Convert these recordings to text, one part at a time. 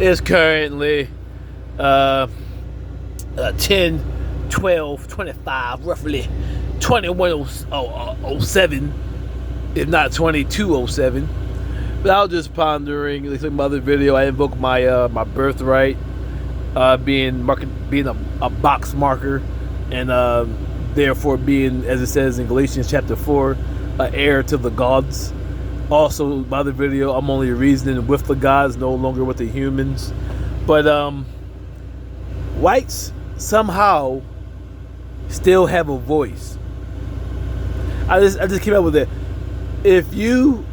It's currently uh, 10, 12, 25, roughly 21:07, if not 22:07. But I was just pondering, like my other video, I invoked my my birthright, being a box marker, and therefore being, as it says in Galatians chapter 4, an heir to the gods. Also, my other video, I'm only reasoning with the gods, no longer with the humans. But whites somehow still have a voice. I just came up with it. If you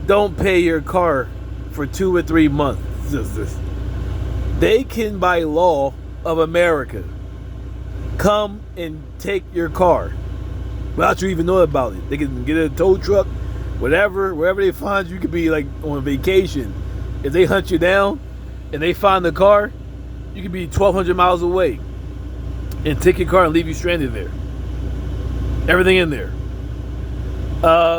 don't pay your car for 2 or 3 months, they can, by law of America, come and take your car without you even knowing about it. They can get a tow truck, whatever, wherever they find you. You could be like on vacation. If they hunt you down and they find the car, you could be 1,200 miles away and take your car and leave you stranded there. Everything in there.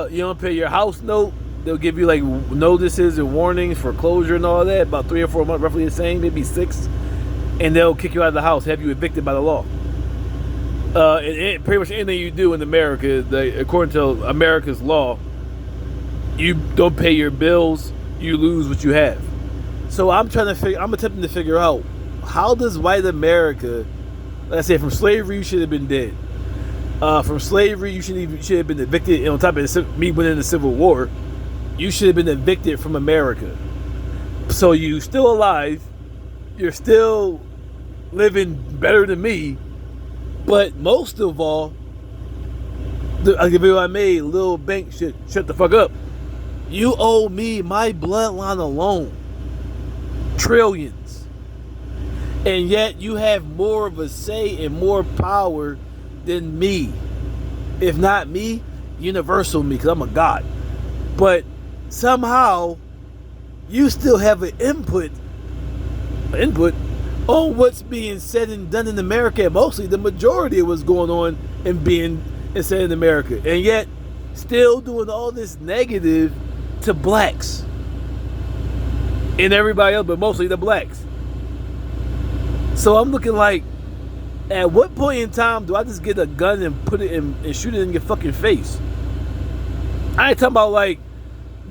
You don't pay your house note, they'll give you like notices and warnings, foreclosure and all that. About 3 or 4 months, roughly the same, maybe 6, and they'll kick you out of the house, have you evicted by the law. And pretty much anything you do in America, according to America's law, you don't pay your bills, you lose what you have. So I'm attempting to figure out, how does white America, like I said, from slavery you should have been dead. From slavery you should have been evicted. And on top of me winning the Civil War, you should have been evicted from America. So you still alive, you're still living better than me, but most of all, I'll give you what I made, Lil Bank shut the fuck up. You owe me, my bloodline alone, trillions. And yet you have more of a say and more power than me. If not me, universal me, because I'm a god. But somehow you still have an input on what's being said and done in America, and mostly the majority of what's going on and being said in America. And yet still doing all this negative to blacks and everybody else, but mostly the blacks. So I'm looking like, at what point in time do I just get a gun and put it in and shoot it in your fucking face? I ain't talking about like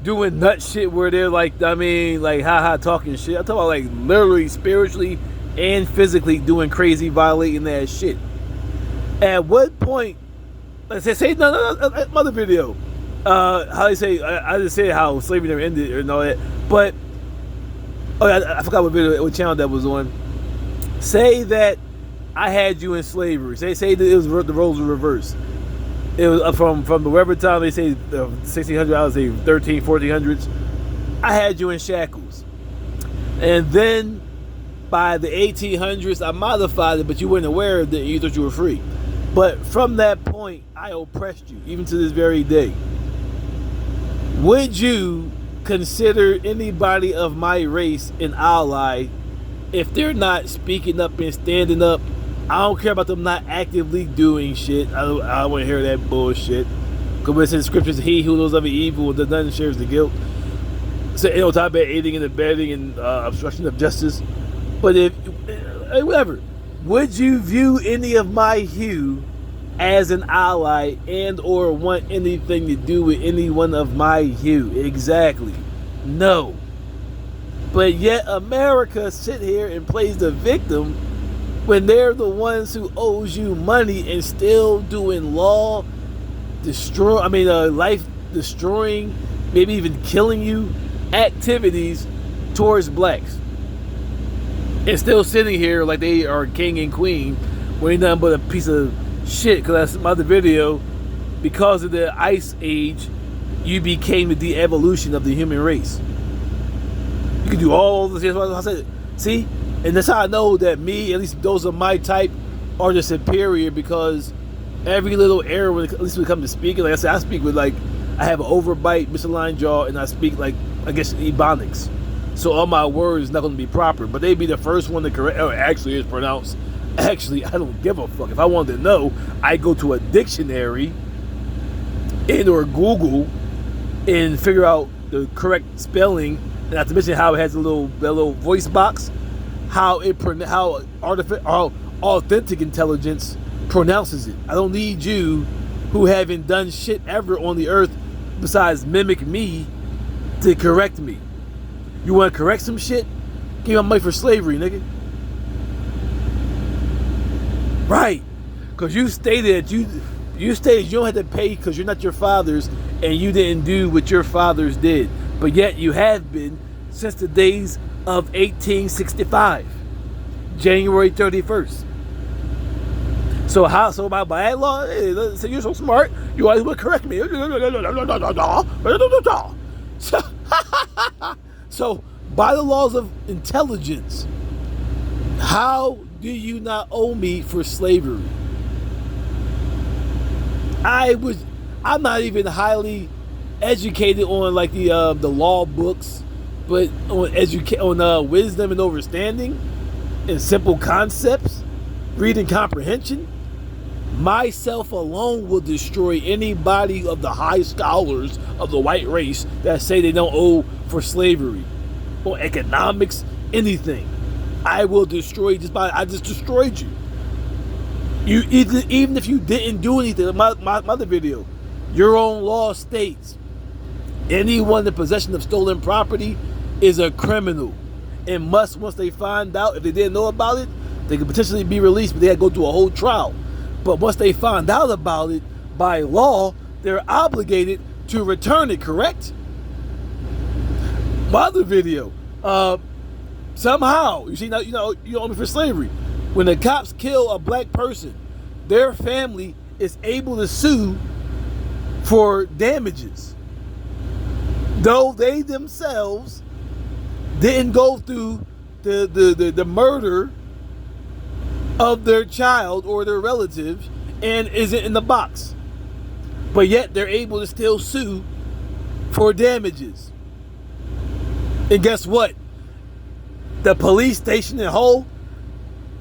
doing nut shit where they're like, like haha talking shit. I'm talking about like literally, spiritually, and physically doing crazy, violating that shit. At what point, let's say no, mother video. How they say, I just said how slavery never ended and all that, but I forgot what channel that was on. Say that I had you in slavery. Say that it was the roles were reversed. It was from the whatever time they say 1600, I would say 1400s. I had you in shackles, and then by the 1800s I modified it, but you weren't aware of it. You thought you were free. But from that point, I oppressed you, even to this very day. Would you consider anybody of my race an ally if they're not speaking up and standing up? I don't care about them not actively doing shit. I don't want to hear that bullshit. Because when it says scriptures, he who knows of evil and does none shares the guilt. So, on top of aiding and abetting and obstruction of justice. But if, whatever, would you view any of my hue as an ally and or want anything to do with any one of my hue? Exactly. No. But yet America sit here and plays the victim when they're the ones who owes you money and still doing life destroying, maybe even killing you activities towards blacks. And still sitting here like they are king and queen when ain't nothing but a piece of shit. Because that's my other video. Because of the ice age, you became the de-evolution of the human race. You can do all this. I said, see? And that's how I know that me, at least those of my type, are the superior, because every little error, at least when it comes to speaking, like I said, I speak with like, I have an overbite, misaligned jaw, and I speak like, I guess, Ebonics. So all my words not going to be proper, but they'd be the first one to correct. Oh, actually, it's pronounced. Actually, I don't give a fuck. If I wanted to know, I go to a dictionary and or Google and figure out the correct spelling not to mention how it has a little voice box, how authentic intelligence pronounces it. I don't need you, who haven't done shit ever on the earth besides mimic me, to correct me. You want to correct some shit? Give me my money for slavery, nigga. Right. Because you stated you don't have to pay because you're not your father's and you didn't do what your fathers did. But yet you have been since the days of 1865, January 31st. So by that law, so you're so smart, you always would correct me. So by the laws of intelligence, how do you not owe me for slavery? I'm not even highly educated on like the law books, but on wisdom and understanding and simple concepts, reading comprehension. Myself alone will destroy anybody of the high scholars of the white race that say they don't owe for slavery or economics, anything. I will destroy I just destroyed you. Even if you didn't do anything, my other video, your own law states anyone in possession of stolen property is a criminal and must, once they find out, if they didn't know about it, they could potentially be released, but they had to go through a whole trial. But once they find out about it, by law, they're obligated to return it, correct? My other video, somehow, you see, now you owe me for slavery. When the cops kill a black person, their family is able to sue for damages, though they themselves didn't go through the murder of their child or their relatives and isn't in the box. But yet they're able to still sue for damages. And guess what? The police station in Hull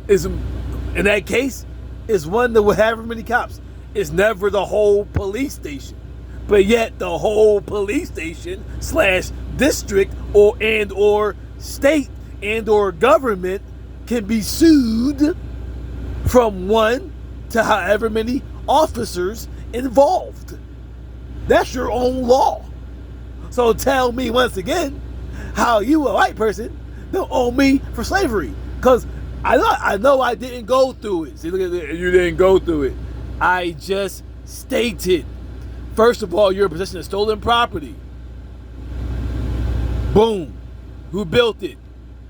is, in that case, is one that will have many cops. It's never the whole police station. But yet the whole police station / district or state or government can be sued from 1 to however many officers involved. That's your own law. So tell me once again how you, a white person, don't owe me for slavery. Because I know I didn't go through it. See, look at it. You didn't go through it. I just stated. First of all, you're in possession of stolen property. Boom. Who built it?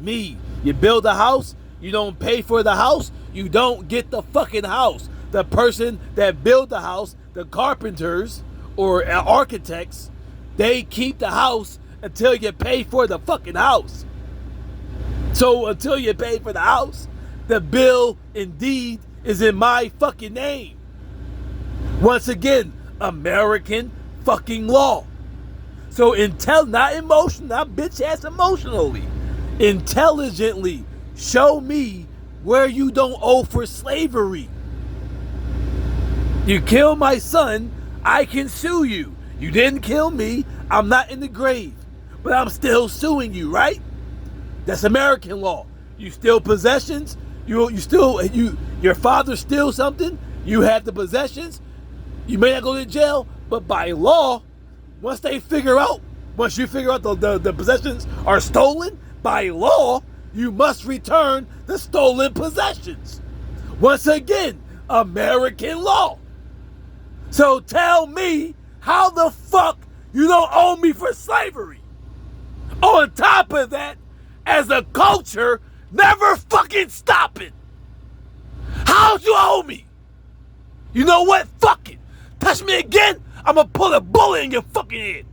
Me. You build a house, you don't pay for the house, you don't get the fucking house. The person that built the house, the carpenters or architects, they keep the house until you pay for the fucking house. So until you pay for the house, the bill indeed is in my fucking name. Once again, American fucking law. So not emotion, not bitch ass emotionally, intelligently show me where you don't owe for slavery. You kill my son, I can sue you. You didn't kill me, I'm not in the grave, but I'm still suing you, right? That's American law. You steal possessions, your father steals something, you have the possessions, you may not go to jail, but by law, once you figure out the possessions are stolen, by law, you must return the stolen possessions. Once again, American law. So tell me how the fuck you don't owe me for slavery. On top of that, as a culture, never fucking stopping. How'd you owe me? You know what? Fuck it. Touch me again, I'm gonna pull a bullet in your fucking head.